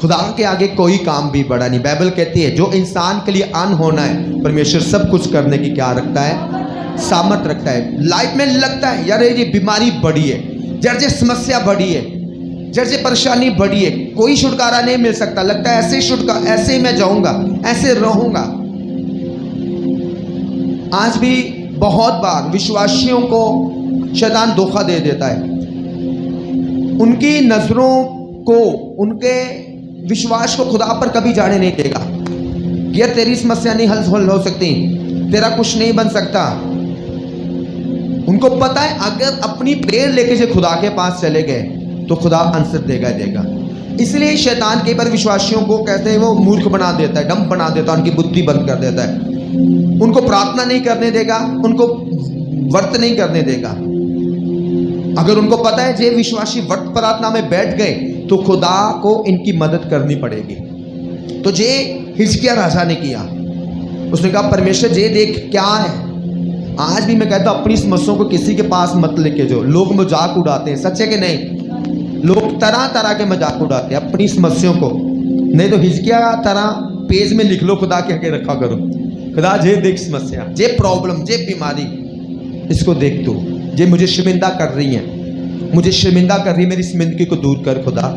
खुदा के आगे कोई काम भी बड़ा नहीं। बाइबल कहती है जो इंसान के लिए अन होना है, परमेश्वर सब कुछ करने की क्या रखता है, सामर्थ रखता है। लाइफ में लगता है यार ये बीमारी बड़ी है, जैसे समस्या बड़ी है, जैसे परेशानी बड़ी है, कोई छुटकारा नहीं मिल सकता। लगता है ऐसे ही मैं जाऊंगा, ऐसे रहूंगा। आज भी बहुत बार विश्वासियों को शैतान धोखा दे देता है। उनकी नजरों को, उनके विश्वास को खुदा पर कभी जाने नहीं देगा। यह तेरी समस्या नहीं हल हो सकती, तेरा कुछ नहीं बन सकता। उनको पता है अगर अपनी प्रेयर लेके से खुदा के पास चले गए तो खुदा आंसर देगा देगा। इसलिए शैतान कई बार विश्वासियों को कहते हैं वो मूर्ख बना देता है, डंप बना देता है, उनकी बुद्धि बंद कर देता है, उनको प्रार्थना नहीं करने देगा, उनको व्रत नहीं करने देगा। अगर उनको पता है जे विश्वासी व्रत प्रार्थना में बैठ गए तो खुदा को इनकी मदद करनी पड़ेगी। तो जे हिजकिय्याह राजा ने किया, उसने कहा परमेश्वर जे देख क्या है। आज भी मैं कहता हूं अपनी समस्याओं को किसी के पास मत लेके जाओ। लोग मजाक उड़ाते हैं, सच्चे के नहीं, लोग तरह तरह के मजाक उड़ाते हैं अपनी समस्याओं को। नहीं तो हिजकिय्याह तरह पेज में लिख लो, खुदा के आगे रखा करो, खुदा जे देख समस्या, जे प्रॉब्लम, जे बीमारी, इसको देख तू, जे मुझे शर्मिंदा कर रही है, मुझे शर्मिंदा कर रही है, मेरी शर्मिंदगी को दूर कर खुदा।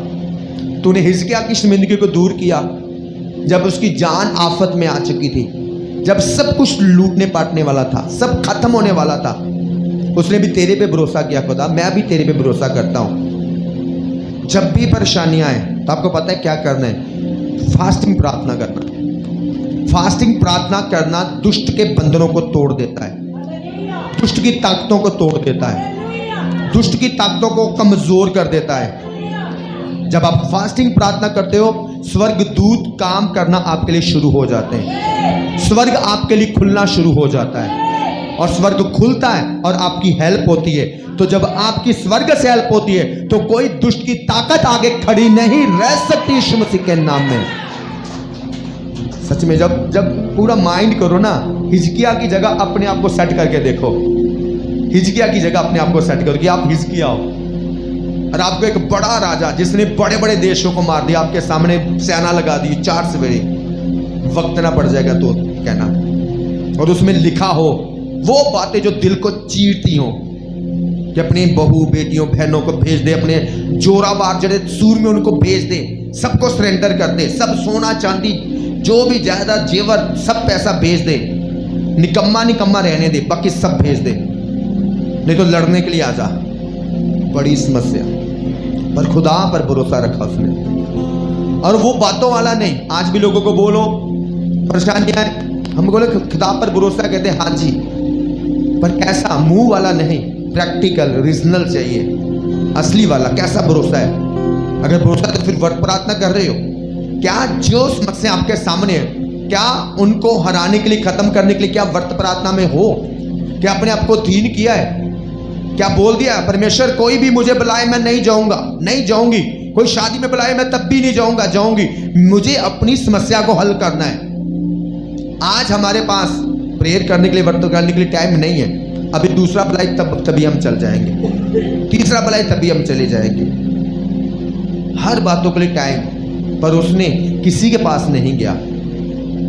तूने हिजकिय्याह की शर्मिंदगी को दूर किया जब उसकी जान आफत में आ चुकी थी, जब सब कुछ लूटने पाटने वाला था, सब खत्म होने वाला था। उसने भी तेरे पे भरोसा किया खुदा, मैं भी तेरे पे भरोसा करता हूं। जब भी परेशानी आए तो आपको पता है क्या करना है, फास्टिंग प्रार्थना करना। फास्टिंग प्रार्थना करना दुष्ट के बंधनों को तोड़ देता है, दुष्ट की ताकतों को तोड़ देता है, दुष्ट की ताकतों को कमजोर कर देता है। जब आप फास्टिंग प्रार्थना करते हो, स्वर्ग दूत काम करना आपके लिए शुरू हो जाते हैं, स्वर्ग आपके लिए खुलना शुरू हो जाता है, और स्वर्ग खुलता है और आपकी हेल्प होती है। तो जब आपकी स्वर्ग से हेल्प होती है तो कोई दुष्ट की ताकत आगे खड़ी नहीं रह सकती यीशु मसीह के नाम में। सच में जब पूरा माइंड करो ना, हिजकिय्याह की जगह अपने आप को सेट करके देखो, हिजकिय्याह की जगह अपने आप को सेट करो कि आप हिजकिय्याह हो और आपको एक बड़ा राजा जिसने बड़े बड़े देशों को मार दिया आपके सामने सेना लगा दी 4 सवेरे, वक्त ना पड़ जाएगा तो कहना, और उसमें लिखा हो वो बातें जो दिल को चीरती हो कि अपनी बहू बेटियों बहनों को भेज दे, अपने जोरावर जड़े सूर में उनको भेज दे, सबको सरेंडर कर दे, सब सोना चांदी जो भी जायदाद जेवर सब पैसा भेज दे, निकम्मा निकम्मा रहने दे, बाकी सब भेज दे, नहीं तो लड़ने के लिए आ जा। बड़ी समस्या, पर खुदा पर भरोसा रखा उसने, और वो बातों वाला नहीं। आज भी लोगों को बोलो परेशानियां है, हम बोले खुदा पर भरोसा, कहते हैं हाँ जी, पर कैसा, मुंह वाला नहीं, प्रैक्टिकल रीजनल चाहिए, असली वाला। कैसा भरोसा है? अगर भरोसा तो फिर व्रत प्रार्थना कर रहे हो क्या? जो समस्या आपके सामने है, क्या उनको हराने के लिए, खत्म करने के लिए क्या व्रत प्रार्थना में हो? क्या अपने आप को दीन किया है? क्या बोल दिया परमेश्वर कोई भी मुझे बुलाए मैं नहीं जाऊंगा, नहीं जाऊंगी, कोई शादी में बुलाए मैं तब भी नहीं जाऊंगा, जाऊंगी, मुझे अपनी समस्या को हल करना है। आज हमारे पास प्रेयर करने के लिए, व्रत करने के लिए टाइम नहीं है। अभी दूसरा बुलाए तभी हम चल जाएंगे, तीसरा बुलाए तभी हम चले जाएंगे। हर बातों के लिए टाइम, पर उसने किसी के पास नहीं गया।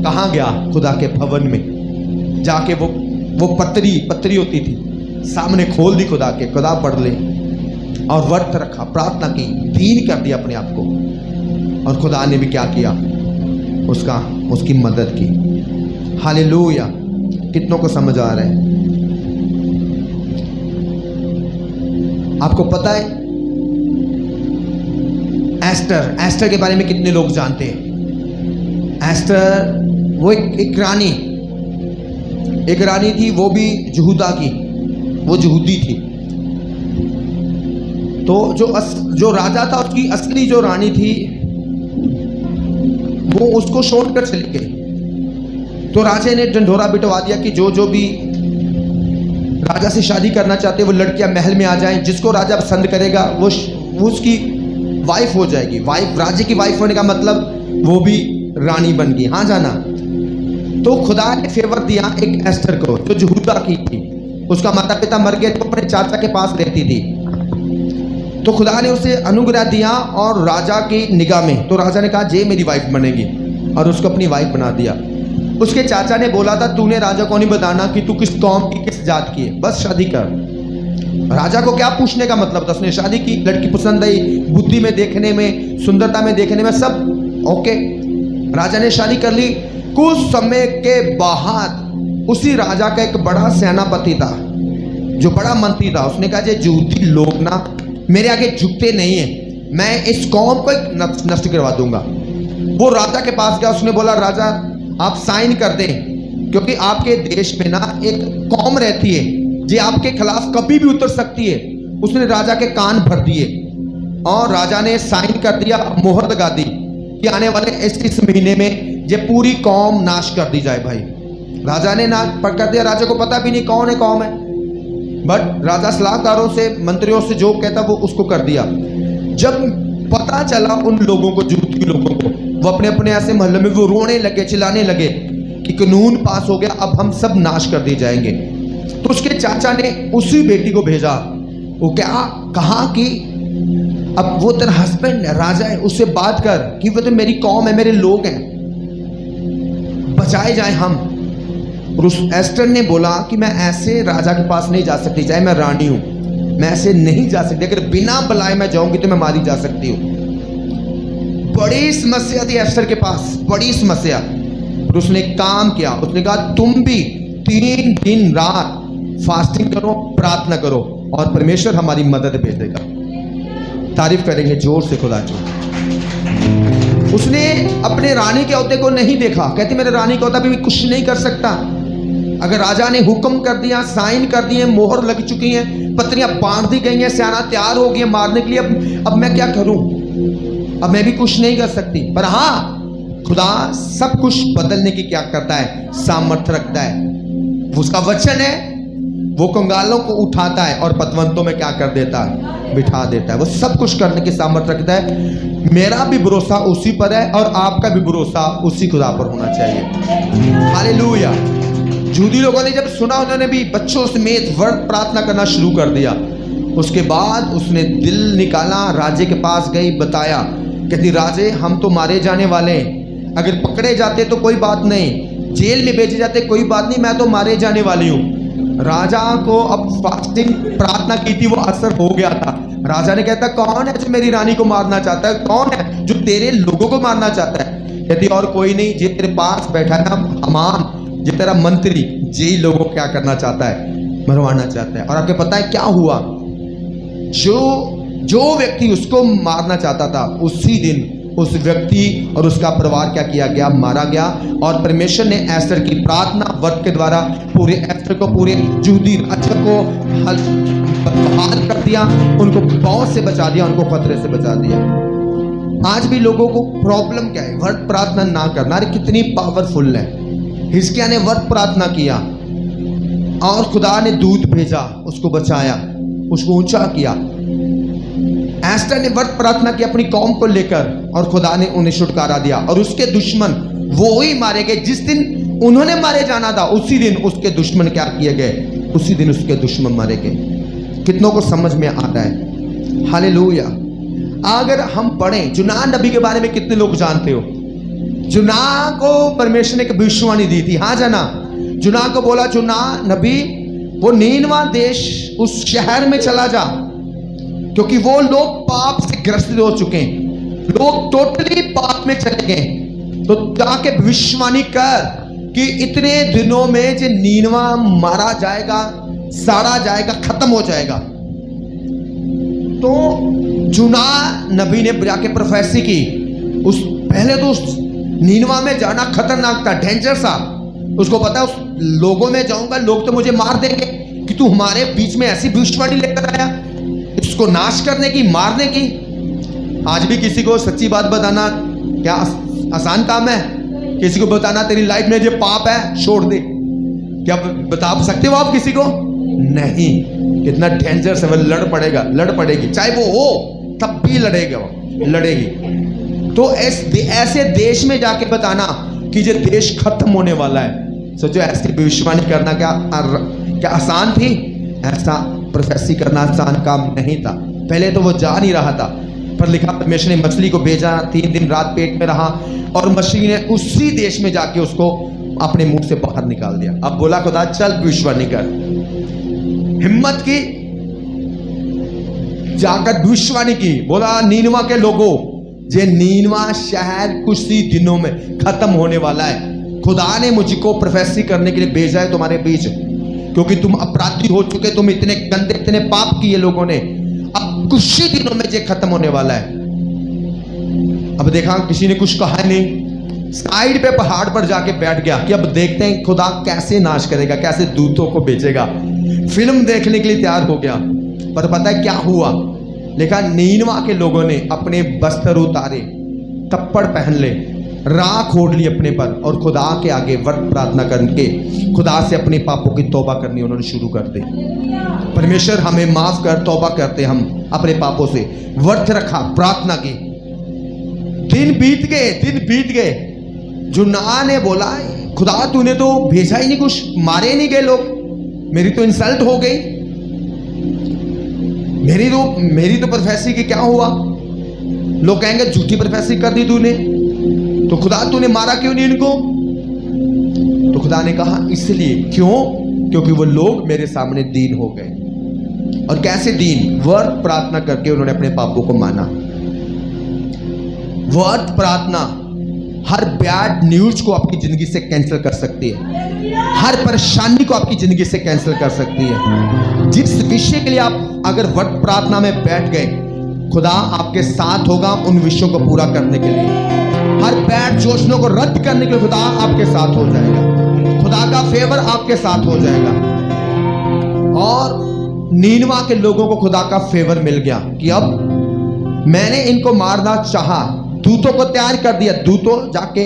कहाँ गया? खुदा के भवन में जाके वो पत्री होती थी सामने खोल दी खुदा के, खुदा पढ़ ले, और व्रत रखा, प्रार्थना की, दीन कर दिया अपने आप को, और खुदा ने भी क्या किया? उसकी मदद की। हालेलुया। कितनों को समझ आ रहा है? आपको पता है एस्टर के बारे में कितने लोग जानते हैं? एस्टर वो एक रानी थी, वो भी यहूदा की, वो यहूदी थी। तो जो राजा था उसकी असली जो रानी थी वो उसको छोड़कर चली गई। तो राजा ने ढंढोरा बिठवा दिया कि जो भी राजा से शादी करना चाहते वो लड़कियां महल में आ जाएं, जिसको राजा पसंद करेगा वो उसकी वाइफ हो जाएगी। वाइफ, राजा की वाइफ होने का मतलब वो भी रानी बन गई। हाँ जाना। तो खुदा ने फेवर दिया एक एस्टर को जो यहूदा की थी। उसका माता पिता मर गए तो अपने चाचा के पास रहती थी। तो खुदा ने उसे अनुग्रह दिया और राजा की निगाह में, तो राजा ने कहा जे मेरी वाइफ बनेगी, और उसको अपनी वाइफ बना दिया। उसके चाचा ने बोला था तूने राजा को नहीं बताना कि तू किस कौम की किस जात की है, बस शादी कर। राजा को क्या पूछने का मतलब था, उसने शादी की, लड़की पसंद आई, बुद्धि में देखने में, सुंदरता में देखने में सब ओके, राजा ने शादी कर ली। कुछ समय के बाद उसी राजा का एक बड़ा सेनापति था जो बड़ा मंत्री था, उसने कहा जे यहूदी लोग ना मेरे आगे झुकते नहीं है, मैं इस कौम को नष्ट करवा दूंगा। वो राजा के पास गया, उसने बोला राजा आप साइन कर दें, क्योंकि आपके देश में ना एक कौम रहती है जो आपके खिलाफ कभी भी उतर सकती है। उसने राजा के कान भर दिए और राजा ने साइन कर दिया, मोहर लगा दी कि आने वाले इस महीने में ये पूरी कौम नाश कर दी जाए। भाई राजा ने ना कर दिया, राजा को पता भी नहीं कौन है कौम है, बट राजा सलाहकारों से मंत्रियों से जो कहता वो उसको कर दिया। जब पता चला उन लोगों को, यहूदी लोगों को, वो अपने अपने ऐसे मोहल्ले में वो रोने लगे, चिल्लाने लगे कि कानून पास हो गया, अब हम सब नाश कर दिए जाएंगे। तो उसके चाचा ने उसी बेटी को भेजा, वो क्या कहा कि अब वो तेरा हस्बैंड है, राजा है, उससे बात कर कि वो तो मेरी कौम है, मेरे लोग हैं, बचाए जाए हम। और उस एस्टर ने बोला कि मैं ऐसे राजा के पास नहीं जा सकती, चाहे मैं रानी हूं, मैं ऐसे नहीं जा सकती, अगर बिना बुलाए मैं जाऊंगी तो मैं मारी जा सकती हूँ। बड़ी समस्या थी एस्टर के पास, बड़ी समस्या। और उसने एक काम किया, उसने कहा तुम भी 3 दिन रात फास्टिंग करो, प्रार्थना करो और परमेश्वर हमारी मदद भेज देगा। तारीफ करेंगे जोर से खुदा की। उसने अपने रानी के औहदे को नहीं देखा, कहती मेरे रानी का औहदा भी कुछ नहीं कर सकता। अगर राजा ने हुक्म कर दिया, साइन कर दिए, मोहर लग चुकी हैं, पत्नियां बांध दी गई हैं, सेना तैयार हो गई है मारने के लिए, अब मैं क्या करूं, अब मैं भी कुछ नहीं कर सकती। पर हाँ, खुदा सब कुछ बदलने की क्या करता है, सामर्थ्य रखता है। उसका वचन है, वो कंगालों को उठाता है और पतवंतों में क्या कर देता है, बिठा देता है। वो सब कुछ करने की सामर्थ्य रखता है। मेरा भी भरोसा उसी पर है और आपका भी भरोसा उसी खुदा पर होना चाहिए। हालेलुया। यहूदी लोगों ने जब सुना, उन्होंने भी बच्चों समेत व्रत प्रार्थना करना शुरू कर दिया। उसके बाद उसने दिल निकाला, राजे के पास गई, बताया, कहती राजे हम तो मारे जाने वाले हैं, अगर पकड़े जाते तो कोई बात नहीं, जेल में भेजे जाते कोई बात नहीं, मैं तो मारे जाने वाली हूँ। राजा को अब फास्टिंग प्रार्थना की थी, वो असर हो गया था। राजा ने कहता कौन है जो मेरी रानी को मारना चाहता है, कौन है जो तेरे लोगों को मारना चाहता है। कहती और कोई नहीं, जे तेरे पास बैठा है ना हामान, जे तेरा मंत्री, जे लोगों को क्या करना चाहता है, मरवाना चाहता है। और आपको पता है क्या हुआ, जो व्यक्ति उसको मारना चाहता था, उसी दिन उस व्यक्ति और उसका परिवार क्या किया गया, मारा गया। और परमेश्वर ने एस्टर की प्रार्थना व्रत के द्वारा पूरे एस्टर को, पूरे यहूदी राज्य को बहाल कर दिया, उनको बहुत से बचा दिया, उनको खतरे से बचा दिया। आज भी लोगों को प्रॉब्लम क्या है, व्रत प्रार्थना ना करना। अरे कितनी पावरफुल है। हिजकिय्याह ने व्रत प्रार्थना किया और खुदा ने दूत भेजा, उसको बचाया, उसको ऊंचा किया। एस्टर ने व्रत प्रार्थना की अपनी कौम को लेकर और खुदा ने उन्हें छुटकारा दिया। और उसके दुश्मन वो ही मारे गए, जिस दिन उन्होंने मारे जाना था उसी दिन उसके दुश्मन क्या किए गए, उसी दिन उसके दुश्मन मारे गए। कितनों को समझ में आता है। हालेलुया। अगर हम पढ़ें जुनाह नबी के बारे में, कितने लोग जानते हो, जुनाह को परमेश्वर ने एक भविष्यवाणी दी थी। हाँ जाना, जुनाह को बोला जुनाह नबी वो नीनवा देश उस शहर में चला जा, क्योंकि वो लोग पाप से ग्रसित हो चुके हैं, लोग टोटली पाप में चले गए। तो जाके भविष्यवाणी कर कि इतने दिनों में जो नीनवा मारा जाएगा, साड़ा जाएगा, खत्म हो जाएगा। तो जुनाह नबी ने जाके प्रोफेसी की। उस पहले तो उस नीनवा में जाना खतरनाक था, डेंजर सा। उसको पता उस लोगों में जाऊंगा, लोग तो मुझे मार देंगे कि तू हमारे बीच में ऐसी भविष्यवाणी लेकर आया, इसको नाश करने की, मारने की। आज भी किसी को सच्ची बात बताना क्या आसान काम है? किसी को बताना तेरी लाइफ में जो पाप है छोड़ दे, क्या बता सकते हो आप किसी को? नहीं। कितना डेंजर से, वो लड़ पड़ेगी, चाहे वो हो तब भी लड़ेगा, वो लड़ेगी। तो ऐसे देश में जाके बताना कि ये देश खत्म होने वाला है, सोचो ऐसी भविष्यवाणी करना क्या आसान थी? ऐसा प्रोफेसी करना आसान काम नहीं था। पहले तो वो जा नहीं रहा था, पर लिखा परमेश्वर ने मछली को भेजा, 3 दिन रात पेट में रहा और मछली ने उसी देश में जाके उसको अपने मुंह से बाहर निकाल दिया। अब बोला खुदा चल भविष्यवाणी कर, हिम्मत की, जाकर भविष्यवाणी की। बोला नीनवा के लोगों, जे नीनवा शहर कुछ ही दिनों में खत्म होने वाला है। खुदा ने मुझको प्रोफेसी करने के लिए भेजा है तुम्हारे बीच, क्योंकि तुम अपराधी हो चुके, तुम इतने गंदे, इतने पाप किए लोगों ने, अब कुछ ही दिनों में ये खत्म होने वाला है। अब देखा किसी ने कुछ कहा नहीं, साइड पे पहाड़ पर जाके बैठ गया कि अब देखते हैं खुदा कैसे नाश करेगा, कैसे दूतों को भेजेगा। फिल्म देखने के लिए तैयार हो गया, पर पता है क्या हुआ? लिखा नीनवा के लोगों ने अपने बस्तर उतारे, तप्पड़ पहन ले, राख ओढ़ ली अपने पर और खुदा के आगे व्रत प्रार्थना करके खुदा से अपने पापों की तौबा करनी उन्होंने शुरू कर दी। परमेश्वर हमें माफ कर, तौबा करते हम अपने पापों से, व्रत रखा, प्रार्थना की। दिन बीत गए। जुन्ना ने बोला खुदा तूने तो भेजा ही नहीं, कुछ मारे नहीं गए लोग, मेरी तो इंसल्ट हो गई, मेरी तो प्रोफेसी की क्या हुआ? लोग कहेंगे झूठी प्रोफेसी कर दी तूने, तो खुदा तूने मारा क्यों नहीं इनको? तो खुदा ने कहा इसलिए, क्यों? क्योंकि वो लोग मेरे सामने दीन हो गए। और कैसे दीन? वर्त प्रार्थना करके उन्होंने अपने पापों को माना। वर्त प्रार्थना हर बैड न्यूज को आपकी जिंदगी से कैंसिल कर सकती है, हर परेशानी को आपकी जिंदगी से कैंसिल कर सकती है। जिस विषय के लिए आप अगर वर्त प्रार्थना में बैठ गए, खुदा आपके साथ होगा उन विषयों को पूरा करने के लिए। हर बैड योजनाओं को रद्द करने के लिए खुदा आपके साथ हो जाएगा, खुदा का फेवर आपके साथ हो जाएगा। और नीनवा के लोगों को खुदा का फेवर मिल गया कि अब मैंने इनको मारना चाहा, दूतों को तैयार कर दिया। दूतों जाके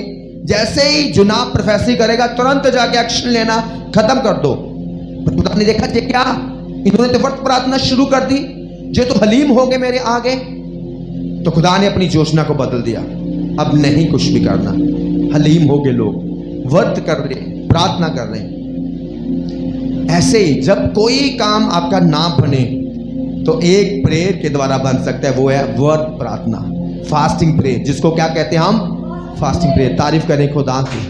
जैसे ही जुना प्रोफेसी करेगा तुरंत जाके एक्शन लेना खत्म कर दो। पर खुदा ने देखा जे क्या, इन्होंने तो व्रत प्रार्थना शुरू कर दी, जे तो हलीम हो गए मेरे आगे। तो खुदा ने अपनी योजना को बदल दिया, अब नहीं कुछ भी करना, हलीम हो गए लोग, व्रत कर रहे, प्रार्थना कर रहे। ऐसे ही जब कोई काम आपका ना बने तो एक प्रेयर के द्वारा बन सकता है, वो है वर्त प्रार्थना, फास्टिंग प्रेयर, जिसको क्या कहते हैं हम? Fasting prayer. तारीफ करें खुदा की।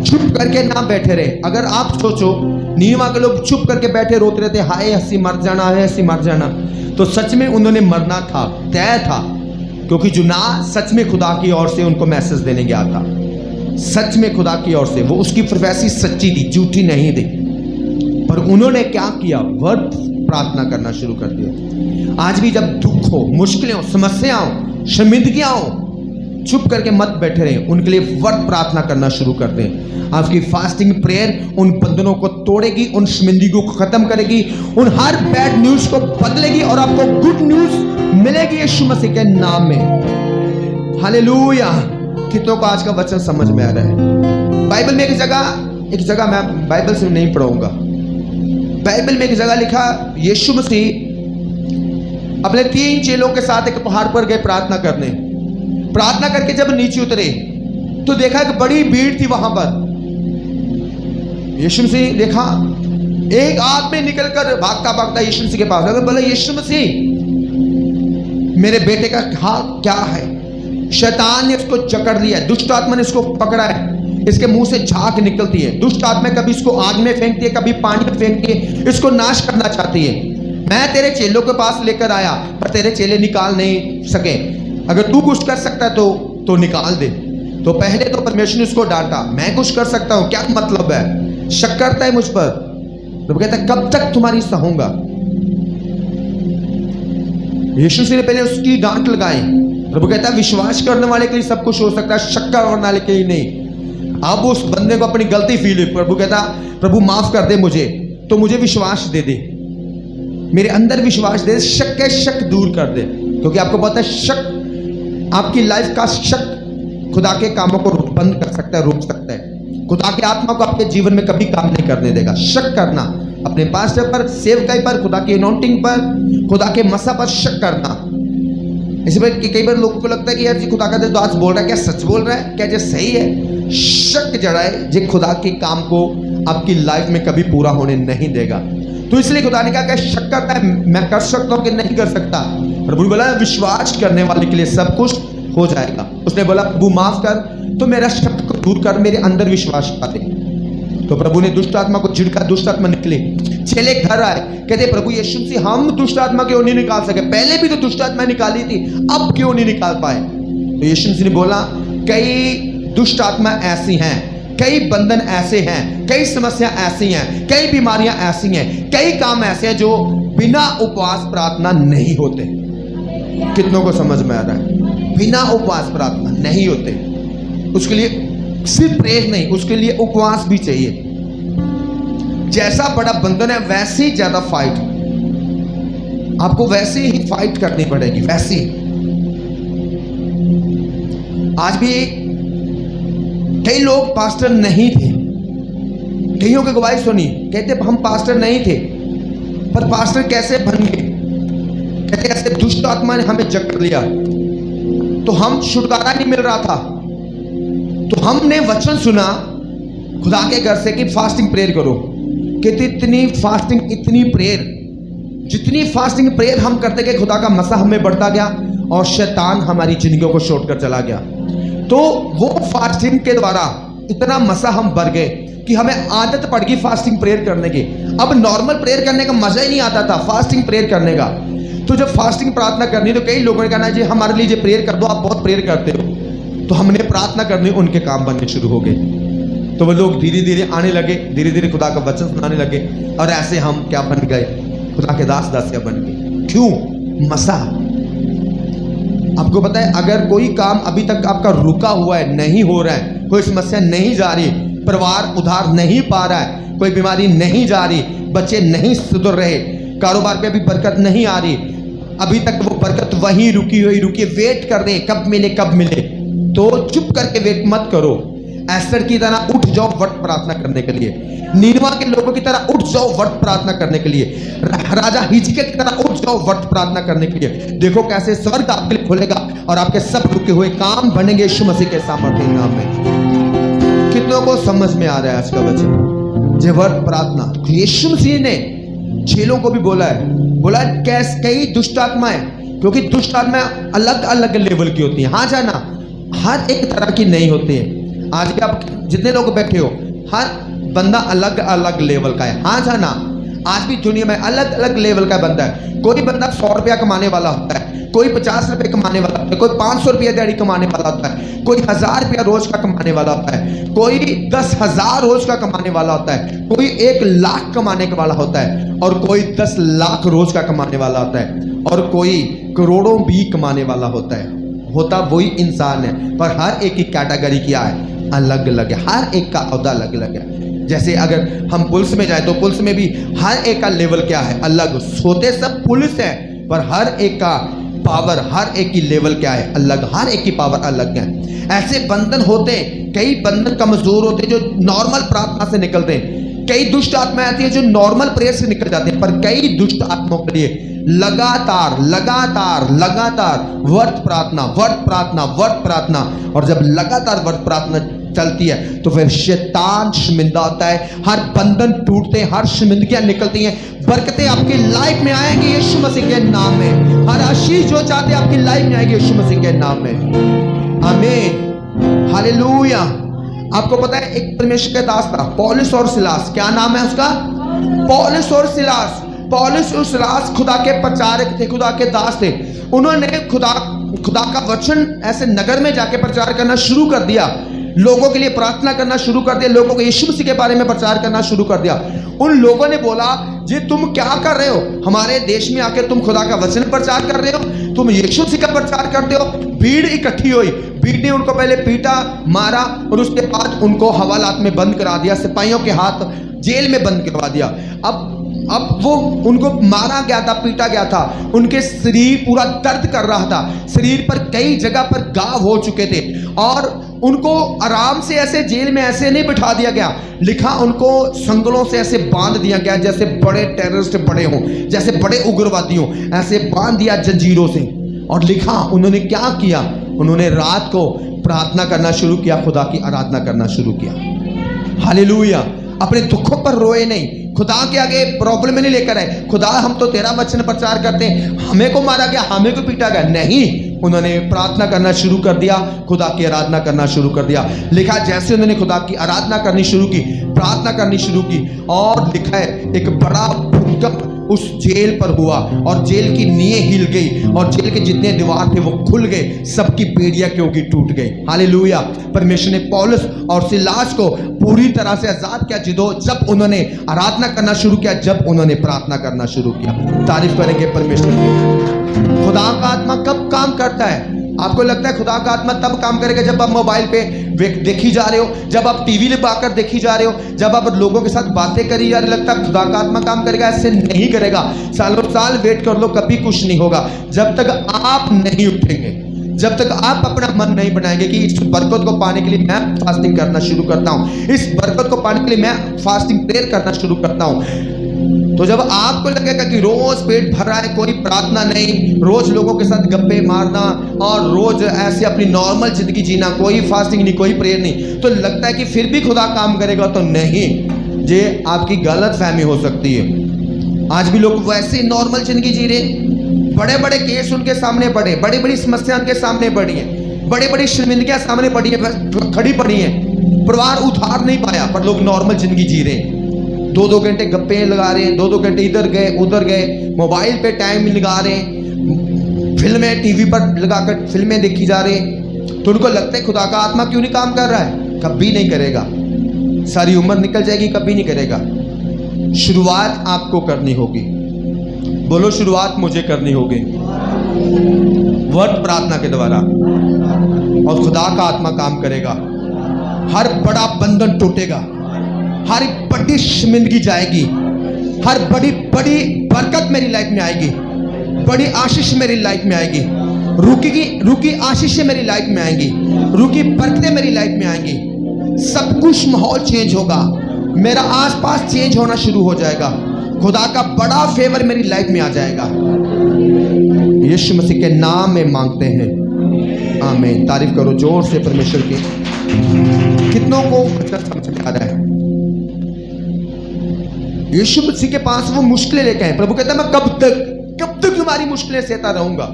चुप करके ना बैठे रहे। अगर आप सोचो नीनवा के लोग चुप करके बैठे रोते रहते, हाय हंसी मर जाना है, हंसी मर जाना, तो सच में उन्होंने मरना था, तय था, क्योंकि जुना सच में खुदा की ओर से उनको मैसेज देने गया था, सच में खुदा की ओर से, वो उसकी प्रोफेसी सच्ची थी, झूठी नहीं थी। पर उन्होंने क्या किया? वर्त प्रार्थना करना शुरू कर दिया। आज भी जब दुख हो, मुश्किलें हो, समस्याएं हो, शर्मिंदगियां हो, चुप करके मत बैठे रहें, उनके लिए वर्त प्रार्थना करना शुरू कर दें। आपकी फास्टिंग प्रेयर उन बंधनों को तोड़ेगी, उन शर्मिंदगियों को खत्म करेगी, उन हर बैड न्यूज को बदलेगी और आपको गुड न्यूज मिलेगी यीशु मसीह के नाम में। हालेलुया। कितनों को आज का वचन समझ में आ रहा है? बाइबल में एक जगह मैं बाइबल से नहीं पढ़ाऊंगा, बाइबल में एक जगह लिखा, यीशु मसीह अपने 3 चेलों के साथ एक पहाड़ पर गए प्रार्थना करने। प्रार्थना करके जब नीचे उतरे तो देखा कि बड़ी भीड़ थी वहां पर। यीशु मसीह देखा, एक आदमी निकलकर भागता भागता यीशु मसीह के पास बोला, यीशु मसीह मेरे बेटे का हाल क्या है? शैतान ने उसको जकड़ लिया है, दुष्ट आत्मा ने इसको पकड़ा है, इसके मुंह से झाग निकलती है, दुष्ट आत्मा कभी इसको आग में फेंकती है, कभी पानी में फेंकती है, इसको नाश करना चाहती है। मैं तेरे चेलों के पास लेकर आया, पर तेरे चेले निकाल नहीं सके। अगर तू कुछ कर सकता है तो निकाल दे। तो पहले तो परमेश्वर ने उसको डांटा, मैं कुछ कर सकता हूं, क्या मतलब है? शक करता है मुझ पर। प्रभु कहता है कब तक तुम्हारी सहूंगा? यीशु ने पहले उसकी डांट लगाई। प्रभु कहता है विश्वास करने वाले के लिए सब कुछ हो सकता है, शक करने वाले के लिए नहीं। अब उस बंदे को अपनी गलती फील हुई। प्रभु कहता प्रभु माफ कर दे मुझे, तो मुझे विश्वास दे दे, मेरे अंदर विश्वास दे, शक दूर कर दे। क्योंकि आपको पता है शक, आपकी लाइफ का शक खुदा के कामों को बंद कर सकता है, रोक सकता है। खुदा की आत्मा को आपके जीवन में कभी काम नहीं करने देगा। शक करना अपने पास्टर पर, सेवकाई पर, खुदा की अनॉइंटिंग पर, खुदा के मसा पर शक करना। इसी पर कई बार लोगों को लगता है कि यार जी खुदा का तो आज बोल रहा है, क्या सच बोल रहा है, क्या ये सही है? शक जड़ा है जो खुदा के काम को आपकी लाइफ में कभी पूरा होने नहीं देगा। तो तो इसलिए खुदा ने कहा कि शक करता है मैं कर सकता हूं कि नहीं कर सकता। प्रभु ने बोला विश्वास करने वाले के लिए सब कुछ हो जाएगा। उसने बोला प्रभु माफ कर, तो मेरा शक को दूर कर, मेरे अंदर विश्वास पा दे। तो प्रभु ने दुष्ट आत्मा को झिड़का, दुष्ट आत्मा निकले। चेले घर आए, कहते प्रभु यीशु मसीह हम दुष्ट आत्मा क्यों नहीं निकाल सके, पहले भी तो दुष्ट आत्मा निकाली थी, अब क्यों नहीं निकाल पाए। तो यीशु मसीह ने बोला कई दुष्ट आत्मा ऐसी हैं, कई बंधन ऐसे हैं, कई समस्या ऐसी हैं, कई बीमारियां ऐसी हैं, कई काम ऐसे हैं जो बिना उपवास प्रार्थना नहीं होते। कितनों को समझ में आ रहा है? बिना उपवास प्रार्थना नहीं होते। उसके लिए सिर्फ प्रेयर नहीं, उसके लिए उपवास भी चाहिए। जैसा बड़ा बंधन है वैसे ही ज्यादा फाइट, आपको वैसे ही फाइट करनी पड़ेगी, वैसे ही। आज भी कई लोग पास्टर नहीं थे, कईयों की गवाही सुनी, कहते हम पास्टर नहीं थे, पर पास्टर कैसे बन गए? कहते ऐसे दुष्ट आत्मा ने हमें जकड़ लिया, तो हम छुटकारा नहीं मिल रहा था। तो हमने वचन सुना खुदा के घर से कि फास्टिंग प्रेयर करो। कहते इतनी फास्टिंग, इतनी प्रेयर, जितनी फास्टिंग प्रेयर हम करते गए खुदा का मसा हमें बढ़ता गया और शैतान हमारी जिंदगियों को छोड़ कर चला गया। तो वो फास्टिंग के द्वारा इतना मसा हम बढ़ गए कि हमें आदत पड़ गई फास्टिंग प्रेयर करने की। अब नॉर्मल प्रेयर करने का मजा ही नहीं आता था, फास्टिंग प्रेयर करने का। तो जब फास्टिंग प्रार्थना करनी तो कई लोगों ने कहना जी हमारे लिए प्रेयर कर दो, आप बहुत प्रेयर करते हो। तो हमने प्रार्थना करनी, उनके काम बनने शुरू हो गए। तो वो लोग धीरे धीरे आने लगे, धीरे धीरे खुदा का वचन सुनाने लगे, और ऐसे हम क्या बन गए? खुदा के दास दासिया बन गए। क्यों? मसा। आपको पता है अगर कोई काम अभी तक आपका रुका हुआ है, नहीं हो रहा है, कोई समस्या नहीं जा रही, परिवार उधार नहीं पा रहा है, कोई बीमारी नहीं जा रही, बच्चे नहीं सुधर रहे, कारोबार पे अभी बरकत नहीं आ रही, अभी तक वो बरकत वहीं रुकी हुई वेट कर रहे कब मिले कब मिले, तो चुप करके वेट मत करो। एस्तर की तरह उठ जाओ व्रत प्रार्थना करने के लिए, नीनवा के लोगों की तरह उठ जाओ व्रत प्रार्थना करने के लिए, राजा हिजकिय्याह की तरह उठ जाओ व्रत प्रार्थना करने के लिए। देखो कैसे स्वर्ग आपके लिए खुलेगा और आपके सब रुके हुए काम बनेंगे यीशु मसीह के सामर्थ्य नाम में। कितनों को समझ में आ रहा है आज का वचन? जे व्रत प्रार्थना यीशु मसीह ने चेलों को भी बोला है कैसे कई दुष्ट आत्माएं, क्योंकि दुष्ट आत्माएं अलग अलग लेवल की होती हैं। हाँ जाना हर एक तरह की नहीं होती है। आज भी आप जितने लोग बैठे हो, हर बंदा अलग अलग लेवल का है। हाँ जाना आज भी दुनिया में अलग अलग लेवल का बंदा है। कोई बंदा 100 रुपया कमाने वाला होता है, कोई 50 रुपये कमाने वाला होता है, कोई 500 रुपया दिहाड़ी कमाने वाला होता है, कोई 1000 रुपया रोज का कमाने वाला होता है, कोई 10,000 रोज का कमाने वाला होता है, कोई 1 लाख कमाने वाला होता है, और कोई 10 लाख रोज का कमाने वाला होता है, और कोई करोड़ों भी कमाने वाला होता है। होता वही इंसान है, पर हर एक की कैटेगरी क्या है? अलग अलग है। हर एक का औहदा अलग अलग है। जैसे अगर हम पुलिस में जाए तो पुलिस में भी हर एक का लेवल क्या है? अलग। होते सब पुलिस है, पर हर एक का पावर, हर एक की लेवल क्या है? अलग। हर एक की पावर अलग है। ऐसे बंधन होते, कई बंधन कमजोर होते जो नॉर्मल प्रार्थना से निकलते हैं, कई दुष्ट आत्माएं आती है जो नॉर्मल प्रेयर से निकल जाते हैं, पर कई दुष्ट आत्माओं के लिए लगातार लगातार लगातार व्रत प्रार्थना, व्रत प्रार्थना, व्रत प्रार्थना। और जब लगातार व्रत प्रार्थना चलती है तो फिर शैतान शर्मिंदा होता है, हर बंधन टूटते हैं, हर शर्मिंदगियां निकलती हैं, बरकतें आपकी लाइफ में आएंगी यीशु मसीह के नाम में। हर आशीष जो चाहते हैं आपकी लाइफ में आएगी यीशु मसीह के नाम में। आमीन, हालेलुया। आपको पता है एक परमेश्वर का दास था, पौलुस और सिलास। क्या नाम है उसका? पौलुस और सिलास। पौलुस और सिलास खुदा के प्रचारक थे, खुदा के दास थे। उन्होंने खुदा का वचन ऐसे नगर में जाके प्रचार करना शुरू कर दिया, लोगों के लिए प्रार्थना करना शुरू कर दिया, लोगों को यीशु मसीह के बारे में प्रचार करना शुरू कर दिया। उन लोगों ने बोला जी तुम क्या कर रहे हो? हमारे देश में आके तुम खुदा का वचन प्रचार कर रहे हो, तुम यीशु मसीह का प्रचार करते हो। भीड़ इकट्ठी हुई, भीड़ ने उनको पहले पीटा, मारा, और उसके बाद उनको हवालात में बंद करा दिया, सिपाहियों के हाथ जेल में बंद करवा दिया। अब वो उनको मारा गया था, पीटा गया था, उनके शरीर पूरा दर्द कर रहा था, शरीर पर कई जगह पर घाव हो चुके थे, और उनको आराम से ऐसे जेल में ऐसे नहीं बिठा दिया गया, लिखा उनको संगलों से ऐसे बांध दिया गया जैसे बड़े टेररिस्ट बड़े हों, जैसे बड़े उग्रवादी हों, ऐसे बांध दिया जंजीरों से। और लिखा उन्होंने क्या किया? उन्होंने रात को प्रार्थना करना शुरू किया, खुदा की आराधना करना शुरू किया। हालेलुया। अपने दुखों पर रोए नहीं, खुदा के आगे प्रॉब्लम नहीं लेकर आए, खुदा हम तो तेरा वचन प्रचार करते हैं, हमें को मारा गया, हमें को पीटा गया, नहीं। उन्होंने प्रार्थना करना शुरू कर दिया, खुदा की आराधना करना शुरू कर दिया। लिखा जैसे उन्होंने खुदा की आराधना करनी शुरू की, प्रार्थना करनी शुरू की, और लिखा है एक बड़ा भूकंप उस जेल पर हुआ और जेल की नींवें हिल गई और जेल के जितने दीवार थे वो खुल गए, सबकी बेड़ियां क्योंकि टूट गई। हालेलुया। परमेश्वर ने पौलुस और सिलास को पूरी तरह से आजाद किया जब उन्होंने आराधना करना शुरू किया, जब उन्होंने प्रार्थना करना शुरू किया। तारीफ करेंगे परमेश्वर की। खुदा का आत्मा कब काम करता है? आपको लगता है खुदा का आत्मा तब काम करेगा जब आप मोबाइल पे देखी जा रहे हो, जब आप टीवी लगाकर देखी जा रहे हो, जब आप लोगों के साथ बातें करी जा रहे, लगता है खुदा का आत्मा काम करेगा? ऐसे नहीं करेगा। सालों साल वेट कर लो, कभी कुछ नहीं होगा जब तक आप नहीं उठेंगे, जब तक आप अपना मन नहीं बनाएंगे कि इस बरकत को पाने के लिए मैं फास्टिंग करना शुरू करता हूं, इस बरकत को पाने के लिए मैं फास्टिंग प्रेयर करना शुरू करता हूं। तो जब आपको लगेगा कि रोज पेट भर रहा है, कोई प्रार्थना नहीं, रोज लोगों के साथ गप्पे मारना और रोज ऐसे अपनी नॉर्मल जिंदगी जीना, कोई फास्टिंग नहीं, कोई प्रेयर नहीं, तो लगता है कि फिर भी खुदा काम करेगा, तो नहीं। ये आपकी गलत फहमी हो सकती है। आज भी लोग वैसे नॉर्मल जिंदगी जी रहे, बड़े बड़े केस उनके सामने पड़े, बड़ी बड़ी समस्या उनके सामने पड़ी है, बड़ी बड़ी शर्मिंदगियां सामने पड़ी है, खड़ी पड़ी है, परिवार उधार नहीं पाया, पर लोग नॉर्मल जिंदगी जी रहे हैं। 2-2 घंटे गप्पे लगा रहे हैं, 2-2 घंटे इधर गए उधर गए, मोबाइल पे टाइम लगा रहे हैं, फिल्में टीवी पर लगाकर फिल्में देखी जा रहे हैं। तो उनको लगता है खुदा का आत्मा क्यों नहीं काम कर रहा है? कभी नहीं करेगा। सारी उम्र निकल जाएगी, कभी नहीं करेगा। शुरुआत आपको करनी होगी। बोलो, शुरुआत मुझे करनी होगी वर्त प्रार्थना के द्वारा, और खुदा का आत्मा काम करेगा। हर बड़ा बंधन टूटेगा, हर बड़ी शर्मिंदगी जाएगी, हर बड़ी बड़ी बरकत मेरी लाइफ में आएगी, बड़ी आशीष मेरी लाइफ में आएगी, रुकी आशीषें मेरी लाइफ में आएंगी, रुकी बरकतें मेरी लाइफ में आएंगी। सब कुछ माहौल चेंज होगा, मेरा आसपास चेंज होना शुरू हो जाएगा, खुदा का बड़ा फेवर मेरी लाइफ में आ जाएगा। यीशु मसीह के नाम में मांगते हैं, आमीन। तारीफ करो जोर से परमेश्वर की। कितनों को समझ में आ रहा है? यीशु मसीह के पास वो मुश्किलें लेके आए। प्रभु कहता है मैं कब तक तुम्हारी मुश्किलें सहता रहूंगा।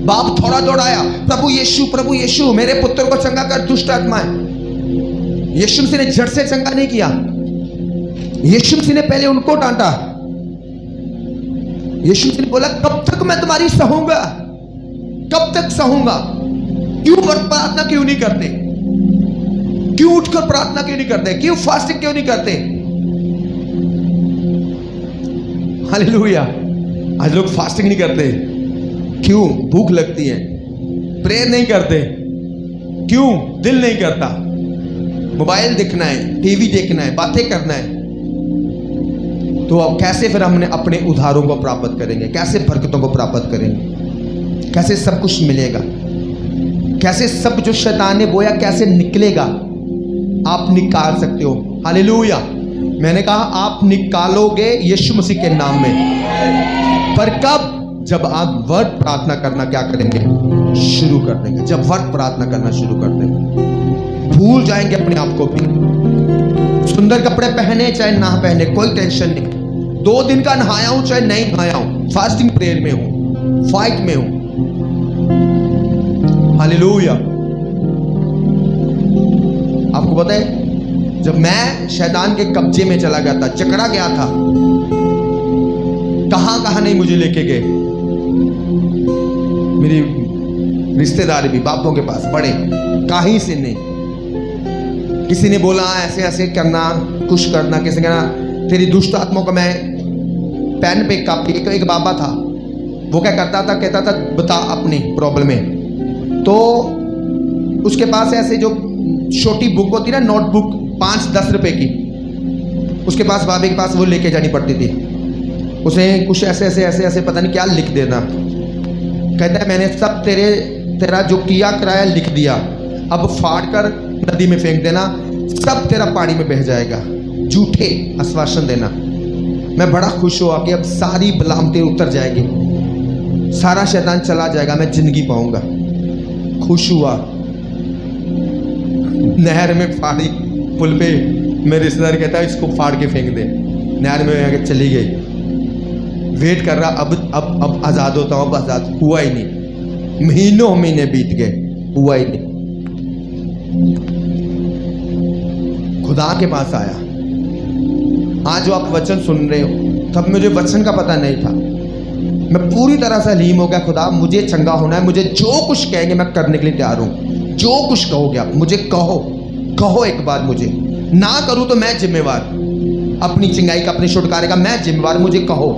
बाप थोड़ा दौड़ाया, प्रभु यीशु मेरे पुत्र को चंगा कर, दुष्ट आत्माएं। यीशु मसीह ने झट से चंगा नहीं किया, यीशु मसीह ने पहले उनको डांटा। यीशु मसीह ने बोला कब तक मैं तुम्हारी सहूंगा, कब तक सहूंगा? क्यों प्रार्थना क्यों नहीं करते? क्यों उठकर प्रार्थना क्यों नहीं करते? क्यों फास्टिंग क्यों नहीं करते? हालेलुया। आज लोग फास्टिंग नहीं करते, क्यों? भूख लगती है। प्रेयर नहीं करते, क्यों? दिल नहीं करता। मोबाइल देखना है, टीवी देखना है, बातें करना है। तो अब कैसे फिर हमने अपने उधारों को प्राप्त करेंगे? कैसे बरकतों को प्राप्त करेंगे? कैसे सब कुछ मिलेगा? कैसे सब जो शैतान ने बोया कैसे निकलेगा? आप निकाल सकते हो। हालेलुया। मैंने कहा आप निकालोगे यीशु मसीह के नाम में। पर कब? जब आप वर्त प्रार्थना करना क्या करेंगे? शुरू कर देंगे। जब वर्त प्रार्थना करना शुरू कर देंगे, भूल जाएंगे अपने आप को भी। सुंदर कपड़े पहने चाहे ना पहने, कोई टेंशन नहीं। 2 दिन का नहाया हूं चाहे नहीं नहाया हूं, फास्टिंग प्रेयर में हूं, फाइट में हूं। हालेलुया। आपको पता है जब मैं शैतान के कब्जे में चला गया था, जकड़ा गया था, कहां नहीं मुझे लेके गए। मेरी रिश्तेदार भी बापों के पास बड़े, कहीं से नहीं। किसी ने बोला ऐसे ऐसे करना, कुछ करना, किसी ने कहना तेरी दुष्ट आत्माओं को मैं पेन पे कापी। एक बाबा था, वो क्या करता था, कहता था बता अपनी प्रॉब्लम में। तो उसके पास ऐसे जो छोटी बुक होती ना, नोटबुक 5-10 रुपए की, उसके पास बाबे के पास वो लेके जानी पड़ती थी। उसे कुछ ऐसे पता नहीं क्या लिख देना। कहता है मैंने सब तेरा जो किया कराया लिख दिया, अब फाड़ कर नदी में फेंक देना, सब तेरा पानी में बह जाएगा। झूठे आश्वासन देना। मैं बड़ा खुश हुआ कि अब सारी बलामतें उतर जाएगी, सारा शैतान चला जाएगा, मैं जिंदगी पाऊंगा। खुश हुआ। नहर में फाड़ी, पुल पे मेरे रिश्तेदार कहता है इसको फाड़ के फेंक दे। नहर में आगे चली गई, वेट कर रहा, अब आज़ाद होता हूँ, अब आज़ाद हुआ ही नहीं। महीने बीत गए, हुआ ही नहीं। खुदा के पास आया। आज जो आप वचन सुन रहे हो, तब मुझे वचन का पता नहीं था। मैं पूरी तरह से हलीम हो गया, खुदा मुझे चंगा होना है, मुझे जो कुछ कहेंगे मैं करने के लिए तैयार हूँ। जो कुछ कहोगे आप मुझे कहो एक बार, मुझे ना करूँ तो मैं जिम्मेवार, अपनी चिंगाई का, अपने छुटकारे का मैं जिम्मेवार, मुझे कहो।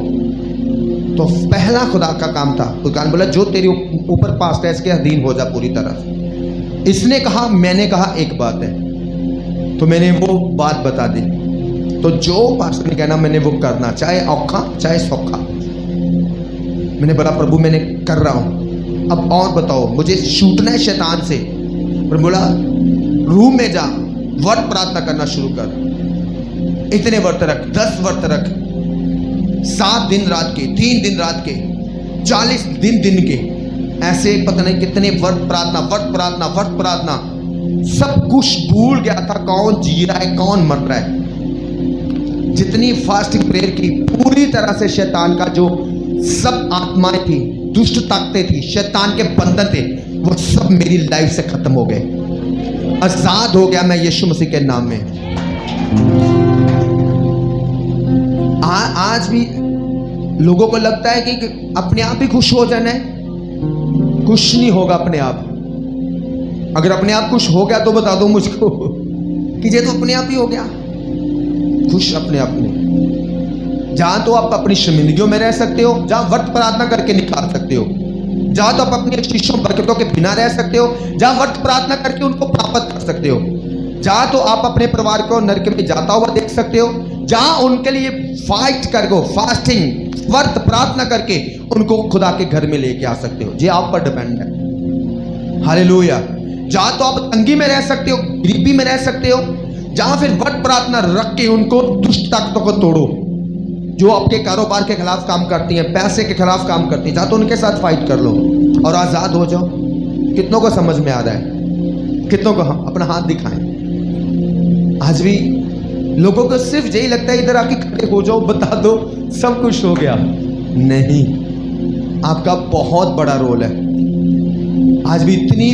तो पहला खुदा का काम था, खुदा ने बोला जो तेरे ऊपर पास्ट है इसके अधीन हो जा पूरी तरह से। इसने कहा, मैंने कहा एक बात है, तो मैंने वो बात बता दी। तो जो पास्टर ने कहना मैंने वो करना, चाहे औखा चाहे सौखा। मैंने बोला प्रभु मैंने कर रहा हूं, अब और बताओ, मुझे छूटना है शैतान से। पर बोला रूम में जा, वर्त प्रार्थना करना शुरू कर, इतने वर्त रख, 10 वर्त रख, 7 दिन रात के, 3 दिन रात के, 40 दिन के, ऐसे पता नहीं कितने वर्त प्रार्थना। सब कुछ भूल गया था, कौन जी रहा है कौन मर रहा है। जितनी फास्टिंग प्रेयर की, पूरी तरह से शैतान का जो सब आत्माएं थी, दुष्ट ताकतें थी, शैतान के बंधन थे, वो सब मेरी लाइफ से खत्म हो गए। आजाद हो गया मैं यीशु मसीह के नाम में। आज भी लोगों को लगता है कि अपने आप ही खुश हो जाना है। खुश नहीं होगा अपने आप। अगर अपने आप खुश हो गया तो बता दो मुझको कि ये तो अपने आप ही हो गया खुश अपने आप में। जहां तो आप अपनी शर्मिंदगियों में रह सकते हो, जहां वर्त प्रार्थना करके निकाल सकते हो, जहां तो आप अपनी आशीषों बरकतों के बिना रह सकते हो, जहां वर्त प्रार्थना करके उनको प्राप्त कर सकते हो, जहां तो आप अपने परिवार को नरक में जाता हुआ देख सकते हो, जहां उनके लिए फाइट करके, फास्टिंग वर्त प्रार्थना करके उनको खुदा के घर में लेके आ सकते हो। ये आप पर डिपेंड है। हालेलुया। जहां तो आप तंगी में रह सकते हो, गरीबी में रह सकते हो, जहां फिर वर्त प्रार्थना रख के उनको दुष्ट ताकतों को तोड़ो जो आपके कारोबार के खिलाफ काम करती हैं, पैसे के खिलाफ काम करती हैं, जहां तो उनके साथ फाइट कर लो और आजाद हो जाओ। कितनों को समझ में आ रहा है? कितनों को हम अपना हाथ दिखाएं? आज भी लोगों को सिर्फ यही लगता है इधर आके खड़े हो जाओ, बता दो सब कुछ हो गया। नहीं, आपका बहुत बड़ा रोल है। आज भी इतनी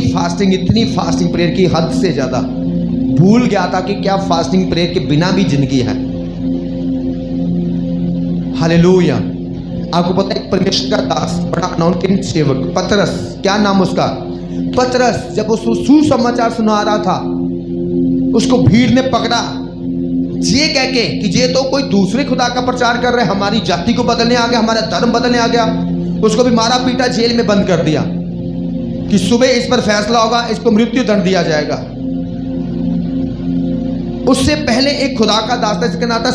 फास्टिंग प्रेयर की हद से ज्यादा भूल गया था कि क्या फास्टिंग प्रेयर के बिना भी जिंदगी है। हालेलुया। आपको पता है परमेश्वर का दास, बड़ा अनॉइंटेड सेवक पतरस, क्या नाम उसका? पतरस। जब वो सुसमाचार सुना रहा था, उसको भीड़ ने पकड़ा ये कह के कि ये तो कोई दूसरे खुदा का प्रचार कर रहे, हमारी जाति को बदलने आ गया, हमारा धर्म बदलने आ गया। उसको भी मारा पीटा, जेल में बंद कर दिया कि सुबह इस पर फैसला होगा, इसको मृत्यु दंड दिया जाएगा। उससे पहले एक खुदा का दास था जिसका नाम था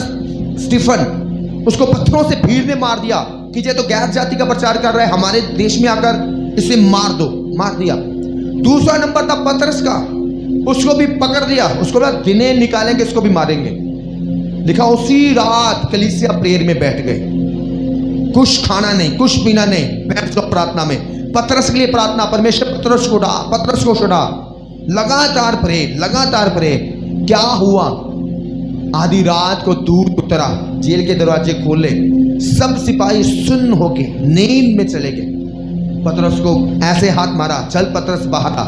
स्टीफन, उसको पत्थरों से भीड़ ने मार दिया कि ये तो गैर जाति का प्रचार कर रहा है, हमारे देश में आकर इसे मार दो, मार दिया। दूसरा नंबर था पतरस का, उसको भी पकड़ लिया, उसको बोला दिने निकालेंगे, इसको भी मारेंगे। लिखा उसी रात कलीसिया प्रेयर में बैठ गए, कुछ खाना नहीं, कुछ पीना नहीं, बैठ जाओ प्रार्थना में। पतरस के लिए प्रार्थना, परमेश्वर पतरस को छुड़ा, लगातार प्रेयर। क्या हुआ? आधी रात को दूध उतरा, जेल के दरवाजे खोले, सब सिपाही सुन्न होके नींद में चले गए। पतरस को ऐसे हाथ मारा, चल पतरस बाहर आ।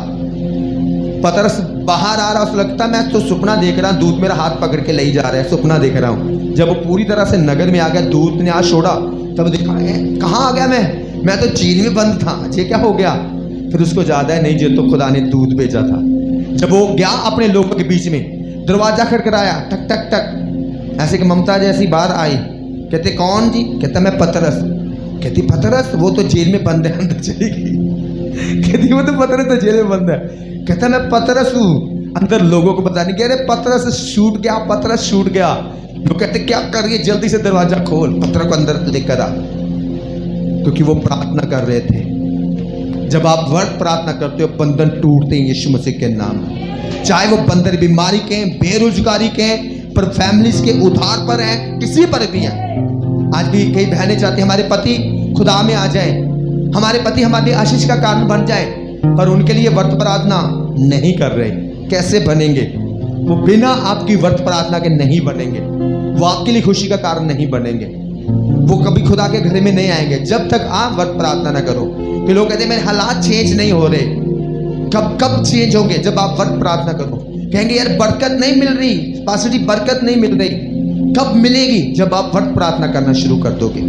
पतरस बाहर आ रहा, उसको लगता मैं तो सुपना देख रहा, दूध मेरा हाथ पकड़ के ले जा रहा है, सुपना देख रहा हूं। जब वो पूरी तरह से नगर में आ गया, दूध ने हाथ छोड़ा, तब देखा कहाँ आ गया मैं तो जेल में बंद था, ये क्या हो गया? फिर उसको याद है नहीं, ये तो खुदा ने दूध भेजा था। जब वो गया अपने लोगों के बीच में, दरवाजा खटखटाया, टक टक टक, ऐसे कि ममता जैसी बाहर आई। कहते कौन जी? कहता मैं पतरस। कहती पतरस? वो तो जेल में बंद है, अंदर चली गई। कहती वो तो पतरस तो जेल में बंद है। कहता मैं पतरस हूं। अंदर लोगों को पता नहीं, कह रहे पतरस छूट गया। लोग कहते क्या कर रही है, जल्दी से दरवाजा खोल, पतरस को अंदर लेकर आ, क्योंकि वो प्रार्थना कर रहे थे। जब आप वर्त प्रार्थना करते हो, बंधन टूटते हैं यीशु मसीह के नाम में। चाहे वो बंधन बीमारी के, बेरोजगारी के, पर फैमिलीज के उधार पर है, किसी पर भी है। आज भी कई बहनें चाहती हैं हमारे पति खुदा में आ जाए, हमारे पति हमारी आशीष का कारण बन जाए, पर उनके लिए वर्त प्रार्थना नहीं कर रहे। कैसे बनेंगे? वो बिना आपकी व्रत प्रार्थना के नहीं बनेंगे, वो आपके लिए खुशी का कारण नहीं बनेंगे, वो कभी खुदा के घर में नहीं आएंगे जब तक आप व्रत प्रार्थना ना करो। कि लोग कहते हैं मेरे हालात चेंज नहीं हो रहे, कब चेंज होंगे? जब आप व्रत प्रार्थना करो। कहेंगे यार बरकत नहीं मिल रही, पास्टर जी बरकत नहीं मिल रही। कब मिलेगी? जब आप व्रत प्रार्थना करना शुरू कर दोगे।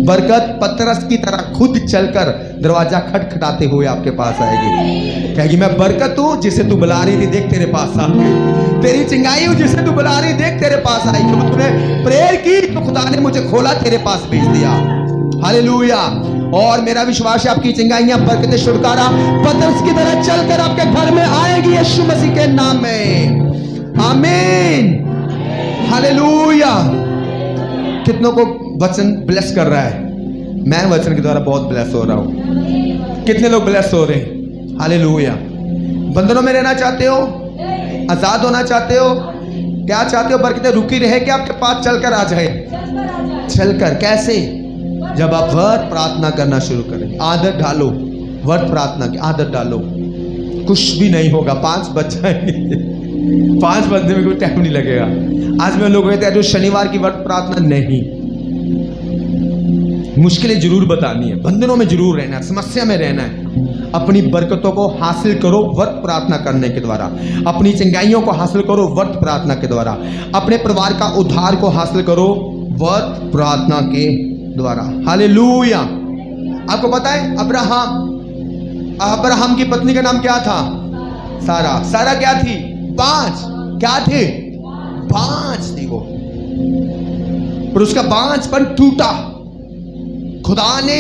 बरकत पतरस की तरह खुद चलकर दरवाजा खटखटाते हुए आपके पास आएगी। कहेगी मैं बरकत हूं जिसे तू बुला रही थी, देख तेरे पास आ गई। तेरी चिंगाई हूं जिसे तू बुला रही, देख तेरे पास आई। तो तूने प्रेयर की तो खुदा ने मुझे खोला, तेरे पास भेज दिया। हालेलुया। और मेरा विश्वास है आपकी चिंगाइयां, बरकतें, छुटकारा पतरस की तरह चलकर आपके घर में आएगी यीशु मसीह के नाम में। आमीन। हालेलुया। कितनों को वचन ब्लेस कर रहा है? मैं वचन के द्वारा बहुत ब्लेस हो रहा हूं। कितने लोग ब्लेस हो रहे हैं? हालेलुया। बंधनों में रहना चाहते हो? आजाद होना चाहते हो? क्या चाहते हो? बरकतें रुकी रहे कि आपके पास चलकर आ जाए? चलकर। कैसे? जब आप वर्त प्रार्थना करना शुरू करें। आदत डालो, वर्त प्रार्थना की आदत डालो। कुछ भी नहीं होगा, 5 बज जाएंगे, 5 बजने में कोई टाइम नहीं लगेगा। आज में लोग कहते हैं जो शनिवार की वर्त प्रार्थना नहीं, मुश्किलें जरूर बतानी है, बंधनों में जरूर रहना है, समस्या में रहना है। अपनी बरकतों को हासिल करो वर्त प्रार्थना करने के द्वारा। अपनी चिंगाइयों को हासिल करो वर्त प्रार्थना के द्वारा। अपने परिवार का उद्धार को हासिल करो वर्त प्रार्थना के द्वारा। हालेलुया। आपको पता है अब्राहम की पत्नी का नाम क्या था? सारा। सारा क्या थी? 5 क्या थे? 5 थी वो। पर उसका 5पन टूटा। खुदा ने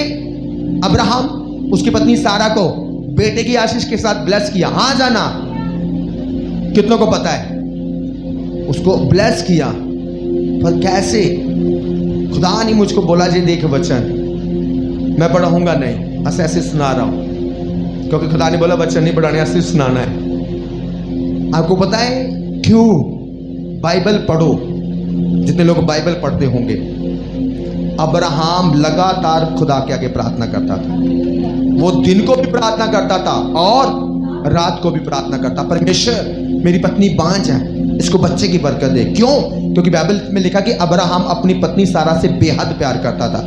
अब्राहम उसकी पत्नी सारा को बेटे की आशीष के साथ ब्लेस किया। हाँ जाना, कितनों को पता है? उसको ब्लेस किया। पर कैसे? खुदा ने मुझको बोला जी देख वचन मैं पढ़ाऊंगा नहीं, ऐसे सुना रहा हूं, क्योंकि खुदा ने बोला वचन नहीं पढ़ाने, ऐसे सुनाना है। आपको पता है क्यों? बाइबल पढ़ो। जितने लोग बाइबल पढ़ते होंगे, अब्राहम लगातार खुदा के आगे प्रार्थना करता था। वो दिन को भी प्रार्थना करता था और रात को भी प्रार्थना करता। परमेश्वर मेरी पत्नी बांझ है, इसको बच्चे की बरकत दे। क्यों? क्योंकि बाइबल में लिखा कि अब्राहम अपनी पत्नी सारा से बेहद प्यार करता था।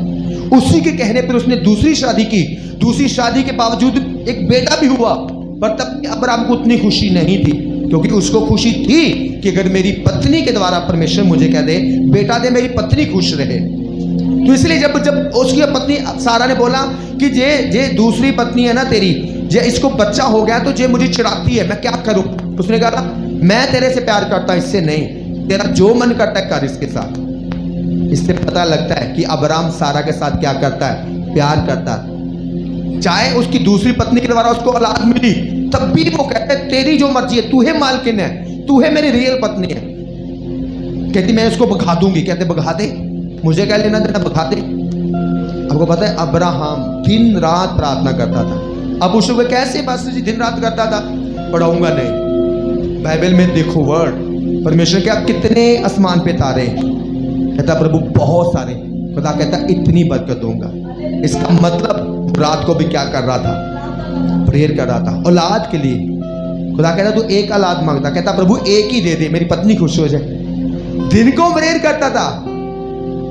उसी के कहने पर उसने दूसरी शादी की। दूसरी शादी के बावजूद एक बेटा भी हुआ, पर तब अब्राहम को उतनी खुशी नहीं थी, क्योंकि उसको खुशी थी कि अगर मेरी पत्नी के द्वारा परमेश्वर मुझे कह दे बेटा दे, मेरी पत्नी खुश रहे। तो इसलिए जब उसकी पत्नी सारा ने बोला कि जे दूसरी पत्नी है ना तेरी, जे इसको बच्चा हो गया तो जे मुझे चिढ़ाती है, मैं क्या करूं? उसने कहा मैं तेरे से प्यार करता हूं, इससे नहीं, तेरा जो मन करता है कर इसके साथ। इससे पता लगता है कि अब्राहम सारा के साथ क्या करता है? प्यार करता है। चाहे उसकी दूसरी पत्नी के द्वारा उसको औलाद मिली, तब भी वो कहता है तेरी जो मर्जी है, तू है मालकिन है, तू है मेरी रियल पत्नी है। कहती मैं उसको भगा दूंगी। कहते भगा दे, मुझे क्या लेना देना, भगा दे। आपको पता है अब्राहम दिन रात प्रार्थना करता था। अब उस वक्त कैसे पास्टर जी दिन रात करता था? पढ़ाऊंगा नहीं। बाइबल में देखो वर्ड, परमेश्वर क्या कितने आसमान पे तारे, कहता प्रभु बहुत सारे। खुदा कहता इतनी बरकत दूंगा। इसका मतलब रात को भी क्या कर रहा था? प्रेयर कर रहा था औलाद के लिए। खुदा कहता तू एक औलाद मांगता, कहता प्रभु एक ही दे दे, मेरी पत्नी खुश हो जाए। दिन को प्रेयर करता था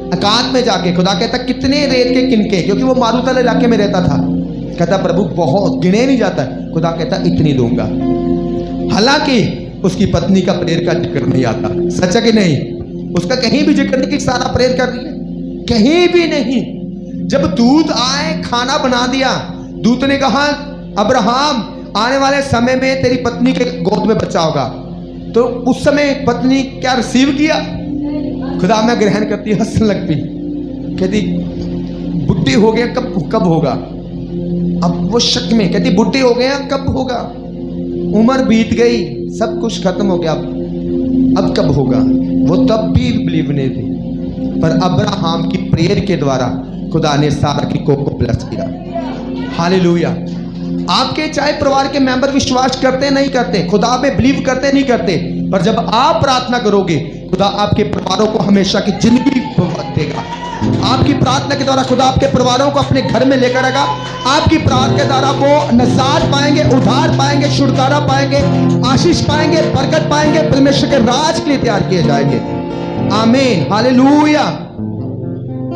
एकांत में जाके। खुदा कहता कितने रेत के किनके, क्योंकि वो मारूतल इलाके में रहता था। कहता प्रभु बहुत, गिने नहीं जाता। खुदा कहता इतनी दूंगा। हालांकि उसकी पत्नी का प्रेयर का जिक्र नहीं आता। सच्चा कि नहीं? उसका कहीं भी जिक्र नहीं कि सारा प्रेयर कर रही है, कहीं भी नहीं। जब दूत आए, खाना बना दिया, दूत ने कहा अब्राहम आने वाले समय में तेरी पत्नी के गोद में बच्चा होगा। तो उस समय पत्नी क्या रिसीव किया? खुदा में ग्रहण करती, हंसने लगती, कहती बुढ़ी हो गया, कब होगा? अब वो शक में कहती बुढ़ी हो गया, कब होगा? उम्र बीत गई, सब कुछ खत्म हो गया, अब कब होगा? वो तब भी बिलीव नहीं थी। पर अब्राहम की प्रेयर के द्वारा खुदा ने सारा की को ब्लेस किया। हालेलुया। आपके चाहे परिवार के मेंबर विश्वास करते नहीं करते, खुदा पे बिलीव करते नहीं करते, पर जब आप प्रार्थना करोगे खुदा आपके परिवारों को हमेशा की जिंदगी देगा। आपकी प्रार्थना के द्वारा खुदा आपके परिवारों को अपने घर में लेकर आएगा। आपकी प्रार्थना के द्वारा वो नजात पाएंगे, उद्धार पाएंगे, छुटकारा पाएंगे, आशीष पाएंगे, बरकत पाएंगे, परमेश्वर के राज के लिए तैयार किए जाएंगे। आमीन, हालेलुया।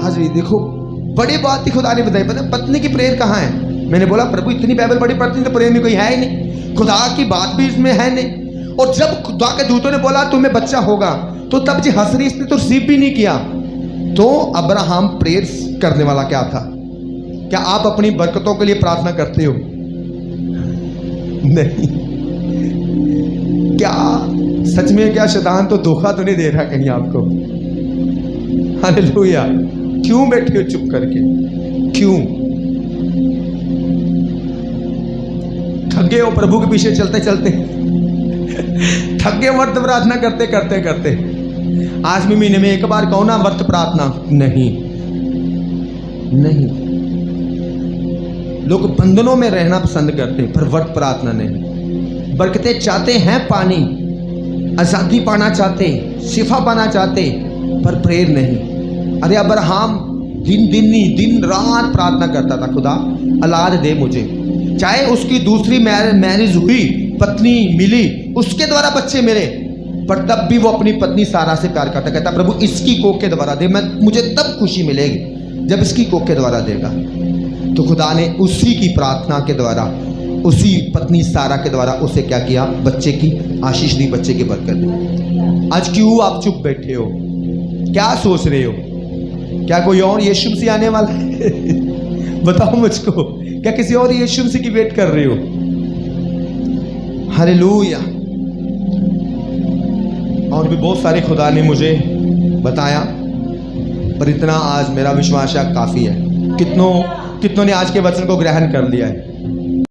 हाजिर देखो, बड़ी बात ही खुदा ने बताई। पता पत्नी की प्रेयर कहाँ है? मैंने बोला प्रभु इतनी बाइबल बड़ी पढ़ती तो प्रेयर में कोई है ही नहीं, खुदा की बात भी इसमें है नहीं। और जब खुदा के दूतों ने बोला तुम्हें बच्चा होगा, तो तब जी हसरी इसने तो रिसीव भी नहीं किया। तो अब्राहम प्रेयर करने वाला क्या था? क्या आप अपनी बरकतों के लिए प्रार्थना करते हो? नहीं। क्या सच में क्या शैतान तो धोखा तो नहीं दे रहा कहीं आपको? हालेलुया। क्यों बैठे हो चुप करके? क्यों थक गए हो प्रभु के पीछे चलते चलते? थक गए व्रत प्रार्थना करते करते करते? आज भी महीने में एक बार कहो ना व्रत प्रार्थना। नहीं नहीं, लोग बंधनों में रहना पसंद करते पर व्रत प्रार्थना नहीं। बरकतें चाहते हैं, पानी आजादी पाना चाहते, शिफा पाना चाहते, पर प्रेयर नहीं। अरे अब्राहम दिन रात प्रार्थना करता था, खुदा औलाद दे मुझे। चाहे उसकी दूसरी मैरिज हुई, पत्नी मिली, उसके द्वारा बच्चे मिले, पर तब भी वो अपनी पत्नी सारा से प्यार करता, कहता प्रभु इसकी कोख के द्वारा दे, मुझे तब खुशी मिलेगी जब इसकी कोख के द्वारा देगा। तो खुदा ने उसी की प्रार्थना के द्वारा, उसी पत्नी सारा के द्वारा उसे क्या किया? बच्चे की आशीष दी, बच्चे की बरकत दी। आज क्यों आप चुप बैठे हो? क्या सोच रहे हो? क्या कोई और यीशु मसीह आने वाला है? बताओ मुझको, क्या किसी और यीशु मसीह की वेट कर रहे हो? हालेलुया। और भी बहुत सारे खुदा ने मुझे बताया, पर इतना आज मेरा विश्वास काफी है। कितनों ने आज के वचन को ग्रहण कर लिया है।